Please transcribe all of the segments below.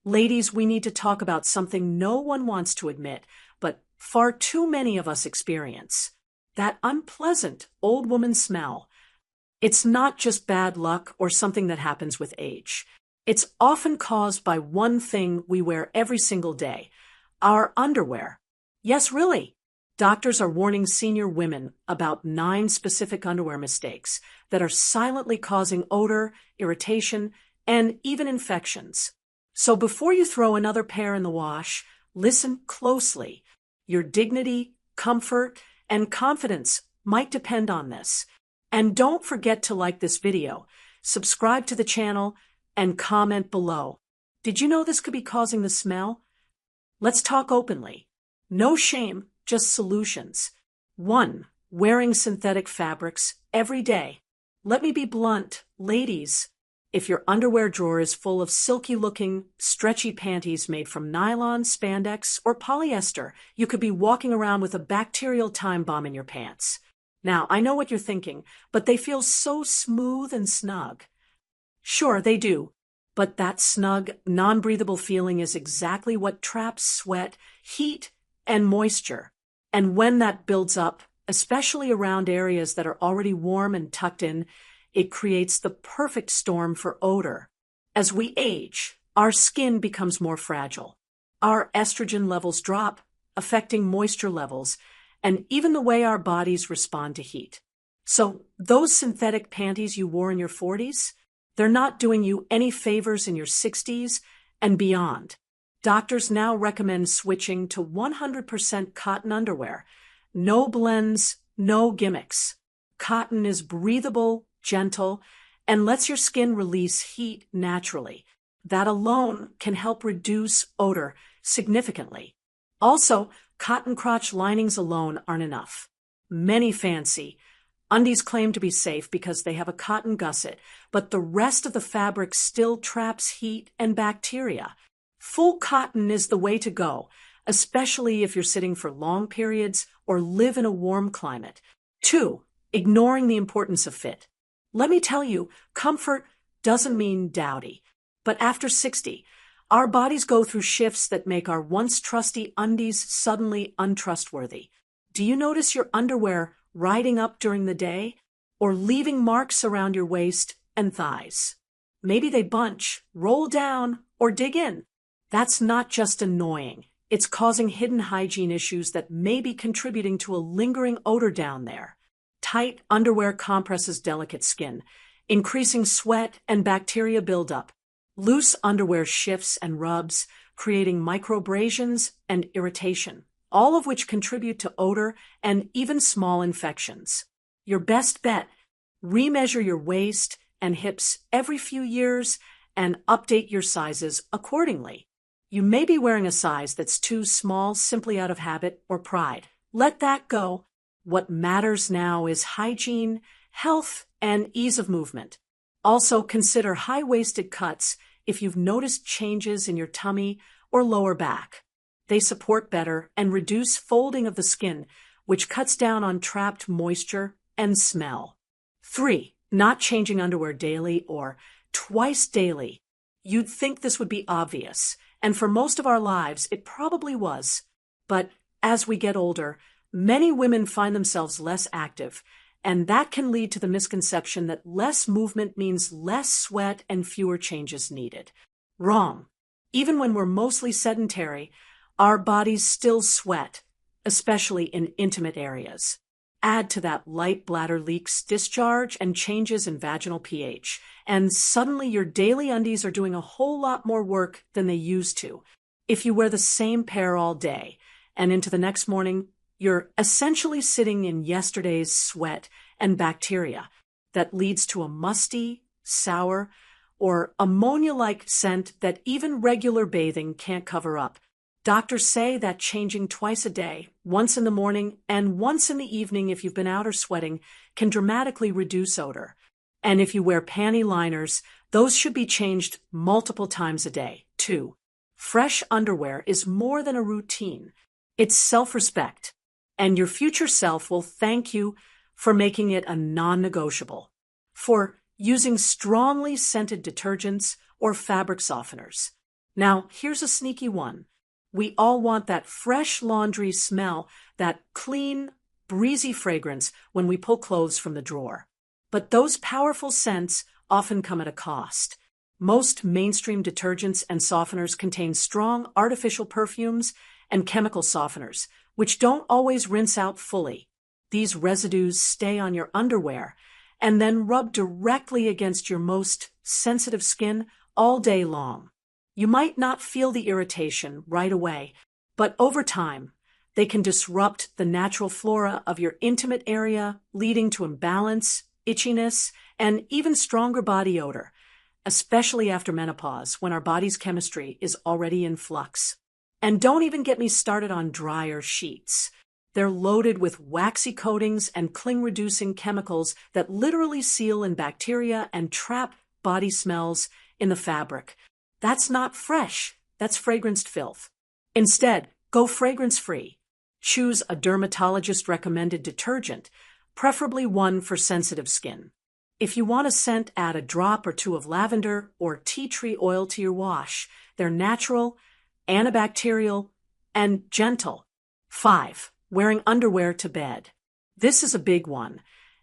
Ladies, we need to talk about something no one wants to admit, but far too many of us experience. That unpleasant old woman smell. It's not just bad luck or something that happens with age. It's often caused by one thing we wear every single day, our underwear. Yes, really. Doctors are warning senior women about 9 specific underwear mistakes that are silently causing odor, irritation, and even infections. So before you throw another pair in the wash, listen closely. Your dignity, comfort, and confidence might depend on this. And don't forget to like this video, subscribe to the channel, and comment below. Did you know this could be causing the smell? Let's talk openly. No shame, just solutions. 1. Wearing synthetic fabrics every day. Let me be blunt, ladies. If your underwear drawer is full of silky-looking, stretchy panties made from nylon, spandex, or polyester, you could be walking around with a bacterial time bomb in your pants. Now, I know what you're thinking, but they feel so smooth and snug. Sure, they do. But that snug, non-breathable feeling is exactly what traps sweat, heat, and moisture. And when that builds up, especially around areas that are already warm and tucked in, it creates the perfect storm for odor. As we age, our skin becomes more fragile. Our estrogen levels drop, affecting moisture levels, and even the way our bodies respond to heat. So those synthetic panties you wore in your 40s, they're not doing you any favors in your 60s and beyond. Doctors now recommend switching to 100% cotton underwear. No blends, no gimmicks. Cotton is breathable, gentle, and lets your skin release heat naturally. That alone can help reduce odor significantly. Also, cotton crotch linings alone aren't enough. Many fancy undies claim to be safe because they have a cotton gusset, but the rest of the fabric still traps heat and bacteria. Full cotton is the way to go, especially if you're sitting for long periods or live in a warm climate. 2. Ignoring the importance of fit. Let me tell you, comfort doesn't mean dowdy. But after 60, our bodies go through shifts that make our once trusty undies suddenly untrustworthy. Do you notice your underwear riding up during the day or leaving marks around your waist and thighs? Maybe they bunch, roll down, or dig in. That's not just annoying. It's causing hidden hygiene issues that may be contributing to a lingering odor down there. Tight underwear compresses delicate skin, increasing sweat and bacteria buildup. Loose underwear shifts and rubs, creating microabrasions and irritation, all of which contribute to odor and even small infections. Your best bet: remeasure your waist and hips every few years and update your sizes accordingly. You may be wearing a size that's too small simply out of habit or pride. Let that go. What matters now is hygiene, health, and ease of movement. Also, consider high-waisted cuts if you've noticed changes in your tummy or lower back. They support better and reduce folding of the skin, which cuts down on trapped moisture and smell. 3. Not changing underwear daily or twice daily. You'd think this would be obvious, and for most of our lives, it probably was. But as we get older, many women find themselves less active, and that can lead to the misconception that less movement means less sweat and fewer changes needed. Wrong. Even when we're mostly sedentary, our bodies still sweat, especially in intimate areas. Add to that light bladder leaks, discharge, and changes in vaginal pH, and suddenly your daily undies are doing a whole lot more work than they used to. If you wear the same pair all day, and into the next morning, you're essentially sitting in yesterday's sweat and bacteria that leads to a musty, sour, or ammonia-like scent that even regular bathing can't cover up. Doctors say that changing twice a day, once in the morning and once in the evening if you've been out or sweating, can dramatically reduce odor. And if you wear panty liners, those should be changed multiple times a day, too. Fresh underwear is more than a routine. It's self-respect. And your future self will thank you for making it a non-negotiable, for using strongly scented detergents or fabric softeners. Now, here's a sneaky one. We all want that fresh laundry smell, that clean, breezy fragrance when we pull clothes from the drawer. But those powerful scents often come at a cost. Most mainstream detergents and softeners contain strong artificial perfumes and chemical softeners, which don't always rinse out fully. These residues stay on your underwear and then rub directly against your most sensitive skin all day long. You might not feel the irritation right away, but over time, they can disrupt the natural flora of your intimate area, leading to imbalance, itchiness, and even stronger body odor, especially after menopause when our body's chemistry is already in flux. And don't even get me started on dryer sheets. They're loaded with waxy coatings and cling-reducing chemicals that literally seal in bacteria and trap body smells in the fabric. That's not fresh, that's fragranced filth. Instead, go fragrance-free. Choose a dermatologist-recommended detergent, preferably one for sensitive skin. If you want a scent, add a drop or two of lavender or tea tree oil to your wash. They're natural, antibacterial, and gentle. 5. Wearing underwear to bed. This is a big one,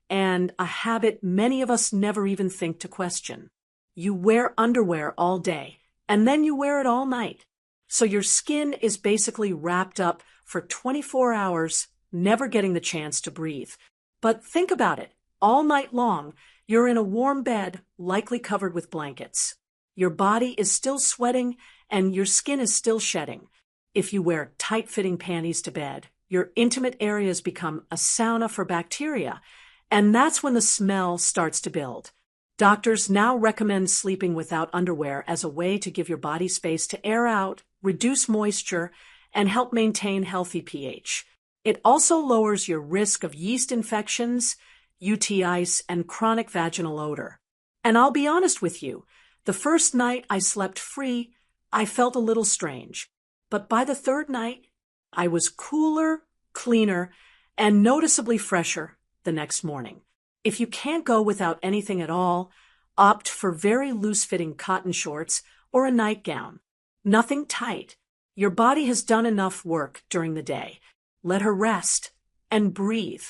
and a habit many of us never even think to question. You wear underwear all day, and then you wear it all night. So your skin is basically wrapped up for 24 hours, never getting the chance to breathe. But think about it. All night long, you're in a warm bed, likely covered with blankets. Your body is still sweating, and your skin is still shedding. If you wear tight-fitting panties to bed, your intimate areas become a sauna for bacteria, and that's when the smell starts to build. Doctors now recommend sleeping without underwear as a way to give your body space to air out, reduce moisture, and help maintain healthy pH. It also lowers your risk of yeast infections, UTIs, and chronic vaginal odor. And I'll be honest with you, the first night I slept free, I felt a little strange. But by the third night, I was cooler, cleaner, and noticeably fresher the next morning. If you can't go without anything at all, opt for very loose-fitting cotton shorts or a nightgown. Nothing tight. Your body has done enough work during the day. Let her rest and breathe.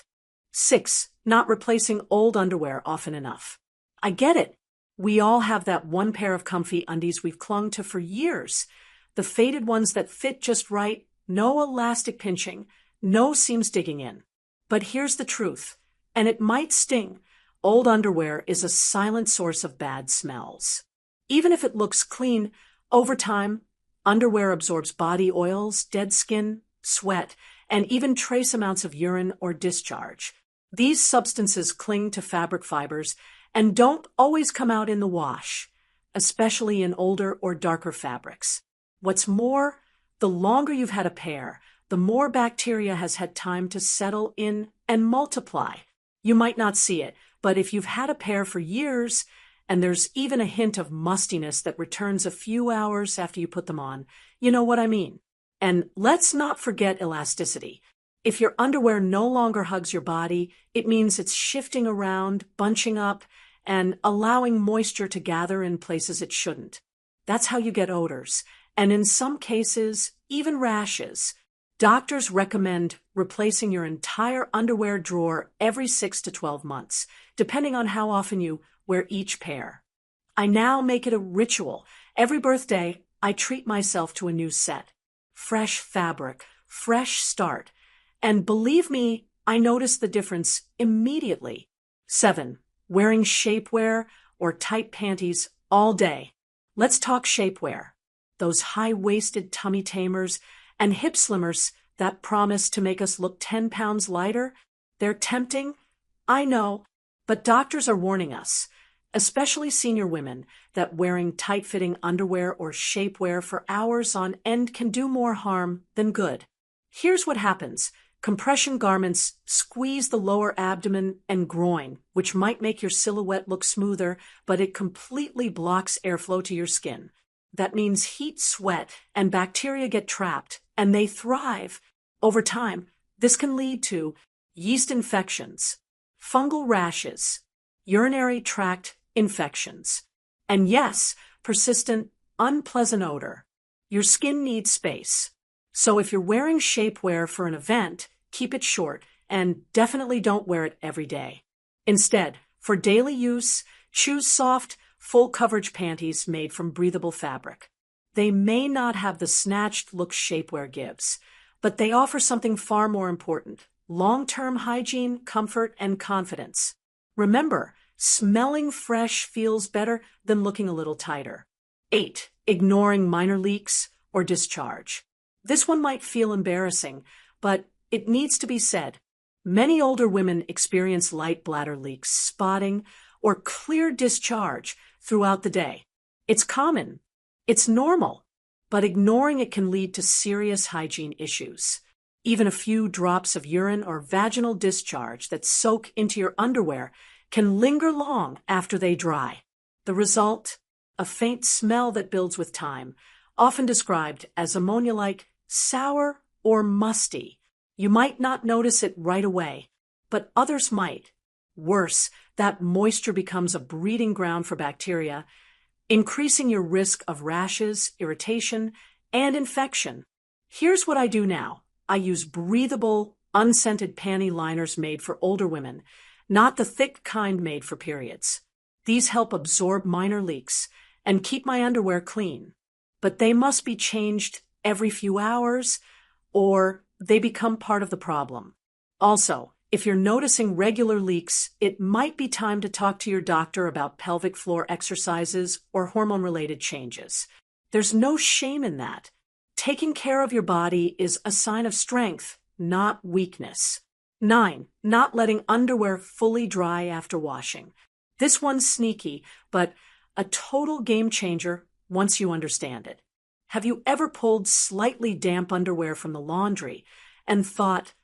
6. Not replacing old underwear often enough. I get it. We all have that one pair of comfy undies we've clung to for years. The faded ones that fit just right, no elastic pinching, no seams digging in. But here's the truth, and it might sting. Old underwear is a silent source of bad smells. Even if it looks clean, over time, underwear absorbs body oils, dead skin, sweat, and even trace amounts of urine or discharge. These substances cling to fabric fibers and don't always come out in the wash, especially in older or darker fabrics. What's more, the longer you've had a pair, the more bacteria has had time to settle in and multiply. You might not see it, but if you've had a pair for years, and there's even a hint of mustiness that returns a few hours after you put them on, you know what I mean. And let's not forget elasticity. If your underwear no longer hugs your body, it means it's shifting around, bunching up, and allowing moisture to gather in places it shouldn't. That's how you get odors, and in some cases, even rashes. Doctors recommend replacing your entire underwear drawer every 6 to 12 months, depending on how often you wear each pair. I now make it a ritual. Every birthday, I treat myself to a new set. Fresh fabric, fresh start. And believe me, I notice the difference immediately. 7. Wearing shapewear or tight panties all day. Let's talk shapewear. Those high-waisted tummy tamers and hip slimmers that promise to make us look 10 pounds lighter, they're tempting, I know, but doctors are warning us, especially senior women, that wearing tight-fitting underwear or shapewear for hours on end can do more harm than good. Here's what happens. Compression garments squeeze the lower abdomen and groin, which might make your silhouette look smoother, but it completely blocks airflow to your skin. That means heat, sweat, and bacteria get trapped, and they thrive. Over time, this can lead to yeast infections, fungal rashes, urinary tract infections, and yes, persistent, unpleasant odor. Your skin needs space. So if you're wearing shapewear for an event, keep it short and definitely don't wear it every day. Instead, for daily use, choose soft, full coverage panties made from breathable fabric. They may not have the snatched look shapewear gives, but they offer something far more important: long-term hygiene, comfort, and confidence. Remember, smelling fresh feels better than looking a little tighter. 8. Ignoring minor leaks or discharge. This one might feel embarrassing, but it needs to be said. Many older women experience light bladder leaks, spotting, or clear discharge throughout the day. It's common. It's normal. But ignoring it can lead to serious hygiene issues. Even a few drops of urine or vaginal discharge that soak into your underwear can linger long after they dry. The result? A faint smell that builds with time, often described as ammonia-like, sour, or musty. You might not notice it right away, but others might. Worse, that moisture becomes a breeding ground for bacteria, increasing your risk of rashes, irritation, and infection. Here's what I do now. I use breathable, unscented panty liners made for older women, not the thick kind made for periods. These help absorb minor leaks and keep my underwear clean. But they must be changed every few hours, or they become part of the problem. Also, if you're noticing regular leaks, it might be time to talk to your doctor about pelvic floor exercises or hormone-related changes. There's no shame in that. Taking care of your body is a sign of strength, not weakness. 9. Not letting underwear fully dry after washing. This one's sneaky, but a total game changer once you understand it. Have you ever pulled slightly damp underwear from the laundry and thought,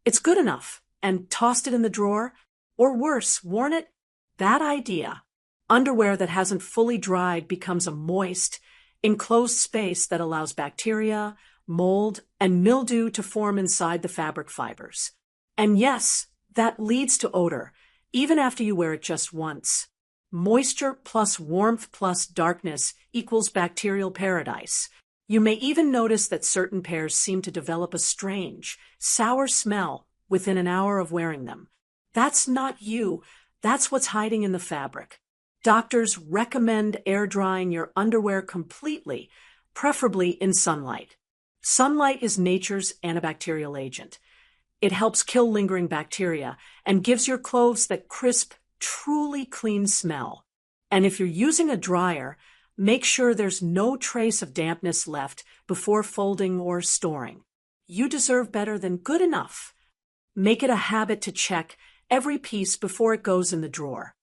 it's good enough, and tossed it in the drawer? Or worse, worn it? Bad idea. Underwear that hasn't fully dried becomes a moist, enclosed space that allows bacteria, mold, and mildew to form inside the fabric fibers. And yes, that leads to odor, even after you wear it just once. Moisture plus warmth plus darkness equals bacterial paradise. You may even notice that certain pairs seem to develop a strange, sour smell within an hour of wearing them. That's not you. That's what's hiding in the fabric. Doctors recommend air drying your underwear completely, preferably in sunlight. Sunlight is nature's antibacterial agent. It helps kill lingering bacteria and gives your clothes that crisp, truly clean smell. And if you're using a dryer, make sure there's no trace of dampness left before folding or storing. You deserve better than good enough. Make it a habit to check every piece before it goes in the drawer.